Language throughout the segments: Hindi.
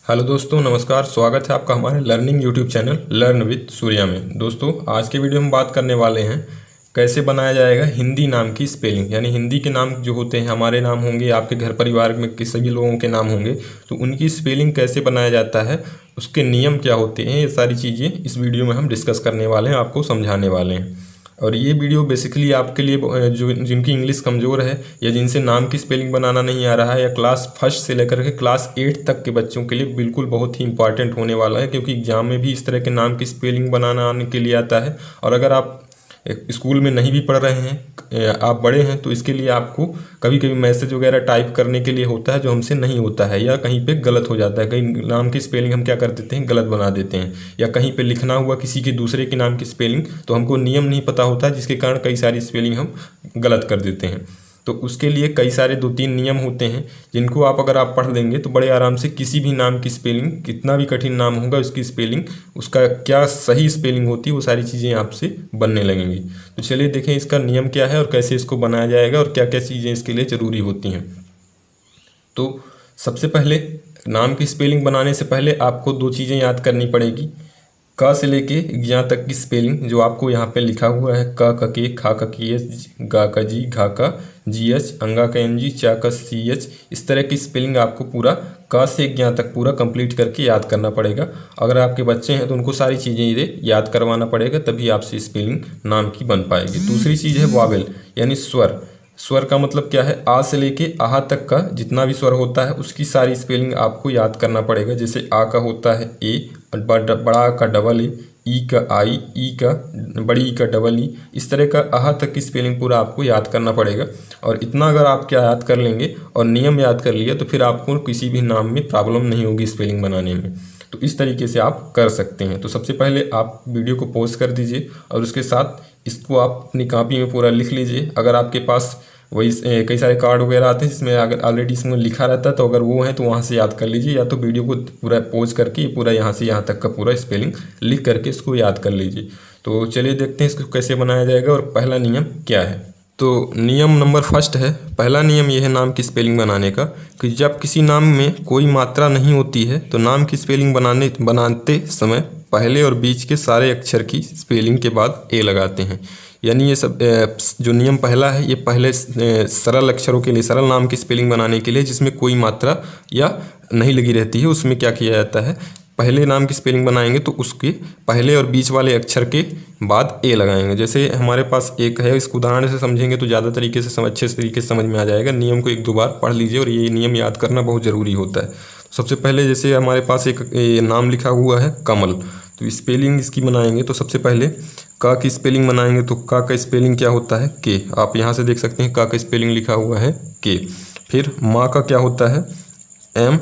हेलो दोस्तों, नमस्कार। स्वागत है आपका हमारे learning YouTube channel learn with Surya में। दोस्तों, आज के वीडियो में बात करने वाले हैं कैसे बनाया जाएगा हिंदी नाम की स्पेलिंग। यानी हिंदी के नाम जो होते हैं, हमारे नाम होंगे, आपके घर परिवार में किसी भी लोगों के नाम होंगे, तो उनकी स्पेलिंग कैसे बनाया जाता है, उसके नियम क्या होते हैं, ये सारी चीज़ें इस वीडियो में हम डिस्कस करने वाले हैं, आपको समझाने वाले हैं। और ये वीडियो बेसिकली आपके लिए जो जिनकी इंग्लिश कमज़ोर है या जिनसे नाम की स्पेलिंग बनाना नहीं आ रहा है, या क्लास फर्स्ट से लेकर के क्लास 8 तक के बच्चों के लिए बिल्कुल बहुत ही इंपॉर्टेंट होने वाला है, क्योंकि एग्जाम में भी इस तरह के नाम की स्पेलिंग बनाना आने के लिए आता है। और अगर आप स्कूल में नहीं भी पढ़ रहे हैं, आप बड़े हैं, तो इसके लिए आपको कभी कभी मैसेज वगैरह टाइप करने के लिए होता है, जो हमसे नहीं होता है, या कहीं पे गलत हो जाता है। कहीं नाम की स्पेलिंग हम क्या कर देते हैं, गलत बना देते हैं, या कहीं पे लिखना हुआ किसी के दूसरे के नाम की स्पेलिंग, तो हमको नियम नहीं पता होता है, जिसके कारण कई सारी स्पेलिंग हम गलत कर देते हैं। तो उसके लिए कई सारे 2-3 नियम होते हैं, जिनको अगर आप पढ़ लेंगे तो बड़े आराम से किसी भी नाम की स्पेलिंग, कितना भी कठिन नाम होगा, उसकी स्पेलिंग, उसका क्या सही स्पेलिंग होती है, वो सारी चीज़ें आपसे बनने लगेंगी। तो चलिए देखें इसका नियम क्या है और कैसे इसको बनाया जाएगा और क्या क्या चीज़ें इसके लिए ज़रूरी होती हैं। तो सबसे पहले नाम की स्पेलिंग बनाने से पहले आपको 2 चीज़ें याद करनी पड़ेगी। क से लेके यहाँ तक की स्पेलिंग जो आपको यहाँ पे लिखा हुआ है, क के, खा की एच, गा का जी, घा का जी एच, अंगा का एन जी, चा का सी एच, इस तरह की स्पेलिंग आपको पूरा क से यहाँ तक पूरा कंप्लीट करके याद करना पड़ेगा। अगर आपके बच्चे हैं तो उनको सारी चीज़ें ये याद करवाना पड़ेगा, तभी आपसे स्पेलिंग नाम की बन पाएगी। दूसरी चीज़ है वॉवेल, यानी स्वर। स्वर का मतलब क्या है, आ से लेके आहा तक का जितना भी स्वर होता है उसकी सारी स्पेलिंग आपको याद करना पड़ेगा। जैसे आ का होता है ए, बड़ा का डबल ए, ई का आई, ई का बड़ी ई का डबल ई, इस तरह का आहा तक की स्पेलिंग पूरा आपको याद करना पड़ेगा। और इतना अगर आप क्या याद कर लेंगे और नियम याद कर लिया, तो फिर आपको किसी भी नाम में प्रॉब्लम नहीं होगी स्पेलिंग बनाने में। तो इस तरीके से आप कर सकते हैं। तो सबसे पहले आप वीडियो को पॉज कर दीजिए और उसके साथ इसको आप अपनी कॉपी में पूरा लिख लीजिए। अगर आपके पास वही कई सारे कार्ड वगैरह आते हैं जिसमें अगर ऑलरेडी इसमें लिखा रहता है, तो अगर वो है तो वहाँ से याद कर लीजिए, या तो वीडियो को पूरा पॉज करके पूरा यहाँ से यहाँ तक का पूरा स्पेलिंग लिख करके इसको याद कर लीजिए। तो चलिए देखते हैं इसको कैसे बनाया जाएगा और पहला नियम क्या है। तो नियम नंबर फर्स्ट है, पहला नियम ये है नाम की स्पेलिंग बनाने का, कि जब किसी नाम में कोई मात्रा नहीं होती है तो नाम की स्पेलिंग बनाते समय पहले और बीच के सारे अक्षर की स्पेलिंग के बाद ए लगाते हैं। यानी ये सब जो नियम पहला है, ये पहले सरल अक्षरों के लिए, सरल नाम की स्पेलिंग बनाने के लिए जिसमें कोई मात्रा या नहीं लगी रहती है, उसमें क्या किया जाता है, पहले नाम की स्पेलिंग बनाएंगे तो उसके पहले और बीच वाले अक्षर के बाद ए लगाएंगे। जैसे हमारे पास एक है, इसको उदाहरण से समझेंगे तो ज़्यादा तरीके से अच्छे तरीके से समझ में आ जाएगा। नियम को 1-2 बार पढ़ लीजिए और ये नियम याद करना बहुत ज़रूरी होता है। सबसे पहले जैसे हमारे पास एक नाम लिखा हुआ है कमल, तो स्पेलिंग इसकी बनाएंगे तो सबसे पहले का की स्पेलिंग बनाएंगे। तो का स्पेलिंग क्या होता है, के। आप यहाँ से देख सकते हैं का स्पेलिंग लिखा हुआ है के। फिर माँ का क्या होता है, एम,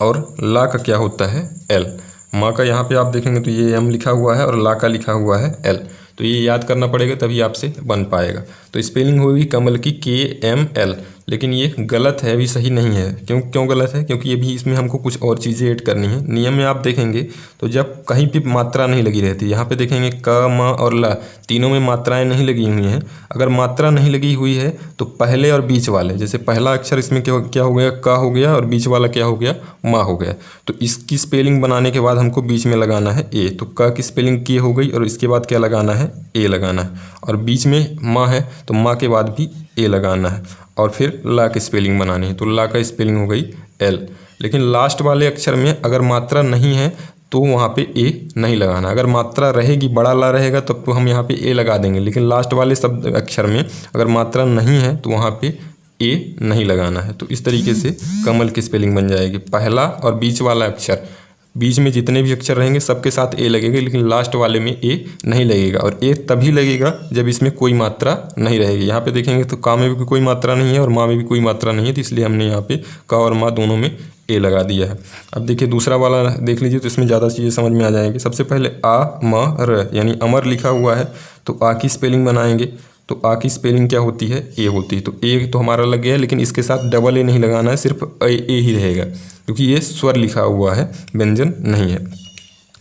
और ला का क्या होता है, एल। माँ का यहाँ पे आप देखेंगे तो ये एम लिखा हुआ है और ला का लिखा हुआ है एल। तो ये याद करना पड़ेगा, तभी आपसे बन पाएगा। तो स्पेलिंग होगी कमल की KML, लेकिन ये गलत है, अभी सही नहीं है। क्यों गलत है, क्योंकि ये भी इसमें हमको कुछ और चीज़ें ऐड करनी है। नियम में आप देखेंगे तो जब कहीं भी मात्रा नहीं लगी रहती, यहाँ पे देखेंगे क, म और ला, तीनों में मात्राएं नहीं लगी हुई हैं। अगर मात्रा नहीं लगी हुई है तो पहले और बीच वाले, जैसे पहला अक्षर इसमें क्या हो गया, क हो गया, और बीच वाला क्या हो गया, माँ हो गया। तो इसकी स्पेलिंग बनाने के बाद हमको बीच में लगाना है ए। तो क की स्पेलिंग के हो गई और इसके बाद क्या लगाना है, ए लगाना है। और बीच में माँ है तो माँ के बाद भी ए लगाना है। और फिर ला की स्पेलिंग बनानी है, तो ला का स्पेलिंग हो गई एल। लेकिन लास्ट वाले अक्षर में अगर मात्रा नहीं है तो वहाँ पे ए नहीं लगाना। अगर मात्रा रहेगी, बड़ा ला रहेगा, तब तो हम यहाँ पे ए लगा देंगे। लेकिन लास्ट वाले शब्द अक्षर में अगर मात्रा नहीं है तो वहाँ पे ए नहीं लगाना है। तो इस तरीके से कमल की स्पेलिंग बन जाएगी। पहला और बीच वाला अक्षर, बीच में जितने भी अक्षर रहेंगे सबके साथ ए लगेगा, लेकिन लास्ट वाले में ए नहीं लगेगा। और ए तभी लगेगा जब इसमें कोई मात्रा नहीं रहेगी। यहाँ पे देखेंगे तो का में भी कोई मात्रा नहीं है और माँ में भी कोई मात्रा नहीं है, तो इसलिए हमने यहाँ पे का और माँ दोनों में ए लगा दिया है। अब देखिए दूसरा वाला देख लीजिए, तो इसमें ज़्यादा चीज़ें समझ में आ जाएंगी। सबसे पहले आ म र, यानी अमर लिखा हुआ है, तो आ की स्पेलिंग बनाएंगे। तो आ की स्पेलिंग क्या होती है, ए होती है। तो ए तो हमारा लग गया, लेकिन इसके साथ डबल ए नहीं लगाना है, सिर्फ ए ही रहेगा, क्योंकि ये स्वर लिखा हुआ है, व्यंजन नहीं है।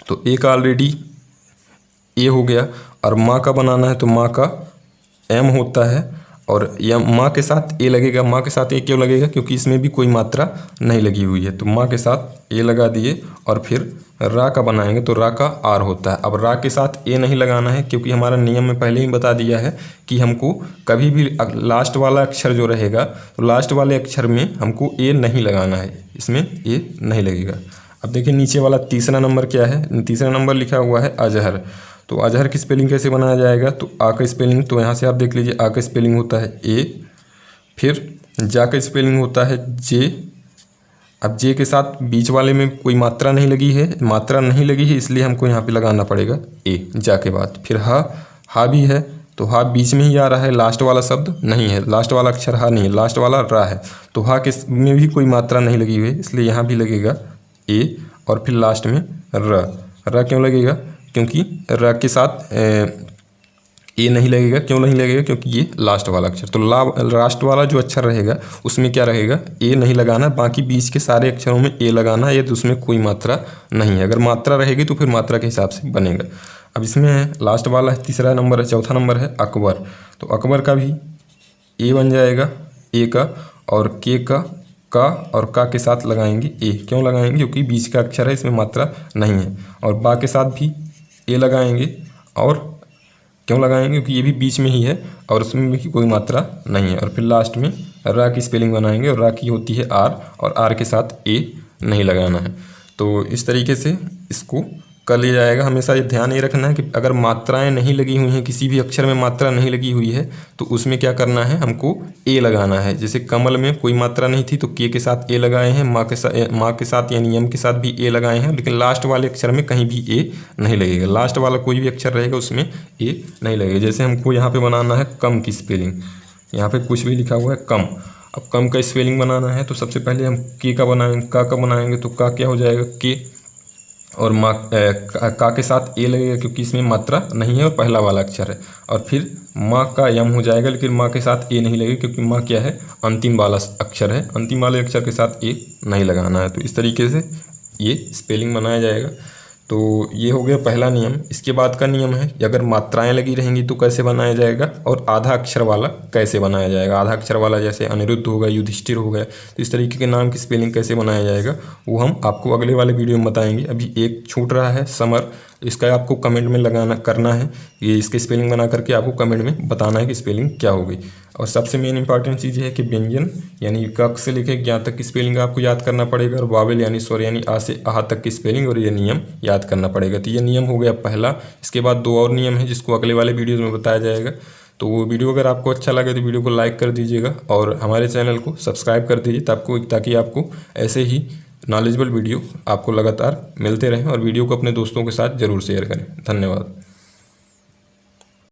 तो ए का ऑलरेडी ए हो गया। और माँ का बनाना है तो माँ का एम होता है और या माँ के साथ ए लगेगा। माँ के साथ ए क्यों लगेगा? क्योंकि इसमें भी कोई मात्रा नहीं लगी हुई है। तो माँ के साथ ए लगा दिए और फिर रा का बनाएंगे तो रा का आर होता है। अब रा के साथ ए नहीं लगाना है क्योंकि हमारा नियम में पहले ही बता दिया है कि हमको कभी भी लास्ट वाला अक्षर जो रहेगा तो लास्ट वाले अक्षर में हमको ए नहीं लगाना है, इसमें ए नहीं लगेगा। अब देखिए नीचे वाला तीसरा नंबर क्या है? तीसरा नंबर लिखा हुआ है अजहर। तो अजहर की स्पेलिंग कैसे बनाया जाएगा? तो आ का स्पेलिंग तो यहाँ से आप देख लीजिए, आ का स्पेलिंग होता है ए, फिर जा का स्पेलिंग होता है जे। अब जे के साथ बीच वाले में कोई मात्रा नहीं लगी है, मात्रा नहीं लगी है इसलिए हमको यहाँ पे लगाना पड़ेगा ए जा के बाद। फिर हा भी है तो हा बीच में ही आ रहा है, लास्ट वाला शब्द नहीं है, लास्ट वाला अक्षर हा नहीं है, लास्ट वाला रा है। तो हा के में भी कोई मात्रा नहीं लगी हुई है इसलिए यहाँ भी लगेगा ए और फिर लास्ट में र क्यों लगेगा? क्योंकि र के साथ ए नहीं लगेगा। क्यों नहीं लगेगा? क्योंकि ये लास्ट वाला अक्षर, तो लास्ट वाला जो अक्षर रहेगा उसमें क्या रहेगा? ए नहीं लगाना, बाकी बीच के सारे अक्षरों में ए लगाना है, तो उसमें कोई मात्रा नहीं है। अगर मात्रा रहेगी तो फिर मात्रा के हिसाब से बनेगा। अब इसमें है लास्ट वाला है, तीसरा नंबर है, चौथा नंबर है अकबर। तो अकबर का भी ए बन जाएगा ए का, और के का और का के साथ लगाएंगे ए। क्यों लगाएंगे? क्योंकि बीच का अक्षर है, इसमें मात्रा नहीं है। और बा के साथ भी ए लगाएंगे, और क्यों लगाएंगे? क्योंकि ये भी बीच में ही है और उसमें भी कोई मात्रा नहीं है। और फिर लास्ट में रा की स्पेलिंग बनाएंगे, और रा की होती है आर, और आर के साथ ए नहीं लगाना है। तो इस तरीके से इसको कर लिया जाएगा। हमेशा ये ध्यान ये रखना है कि अगर मात्राएं नहीं लगी हुई हैं, किसी भी अक्षर में मात्रा नहीं लगी हुई है, तो उसमें क्या करना है? हमको ए लगाना है। जैसे कमल में कोई मात्रा नहीं थी तो के साथ ए लगाए हैं, माँ के साथ यानी यम के साथ भी ए लगाए हैं, लेकिन लास्ट वाले अक्षर में कहीं भी ए नहीं लगेगा। लास्ट वाला कोई भी अक्षर रहेगा उसमें ए नहीं लगेगा। जैसे हमको यहाँ पर बनाना है कम की स्पेलिंग, यहाँ पर कुछ भी लिखा हुआ है कम। अब कम का स्पेलिंग बनाना है तो सबसे पहले हम के का बनाएंगे, का बनाएंगे तो का क्या हो जाएगा? के, और माँ का के साथ ए लगेगा क्योंकि इसमें मात्रा नहीं है और पहला वाला अक्षर है। और फिर माँ का यम हो जाएगा, लेकिन माँ के साथ ए नहीं लगेगा क्योंकि माँ क्या है? अंतिम वाला अक्षर है, अंतिम वाले अक्षर के साथ ए नहीं लगाना है। तो इस तरीके से ये स्पेलिंग बनाया जाएगा। तो ये हो गया पहला नियम। इसके बाद का नियम है कि अगर मात्राएं लगी रहेंगी तो कैसे बनाया जाएगा, और आधा अक्षर वाला कैसे बनाया जाएगा। आधा अक्षर वाला जैसे अनिरुद्ध हो गया, युधिष्ठिर हो गया, तो इस तरीके के नाम की स्पेलिंग कैसे बनाया जाएगा वो हम आपको अगले वाले वीडियो में बताएंगे। अभी एक छूट रहा है समर, इसका आपको कमेंट में करना है, ये इसकी स्पेलिंग बना करके आपको कमेंट में बताना है कि स्पेलिंग क्या होगी। और सबसे मेन इंपॉर्टेंट चीज़ है कि व्यंजन यानी क से लेकर ज्ञा तक की स्पेलिंग आपको याद करना पड़ेगा, और वावेल यानी स्वर यानी आ से आह तक की स्पेलिंग और ये नियम याद करना पड़ेगा। तो ये नियम हो गया पहला। इसके बाद दो और नियम है जिसको अगले वाले वीडियोज़ में बताया जाएगा। तो वो वीडियो अगर आपको अच्छा लगे तो वीडियो को लाइक कर दीजिएगा और हमारे चैनल को सब्सक्राइब कर दीजिए ताकि आपको ऐसे ही नॉलेजेबल वीडियो आपको लगातार मिलते रहें, और वीडियो को अपने दोस्तों के साथ ज़रूर शेयर करें। धन्यवाद।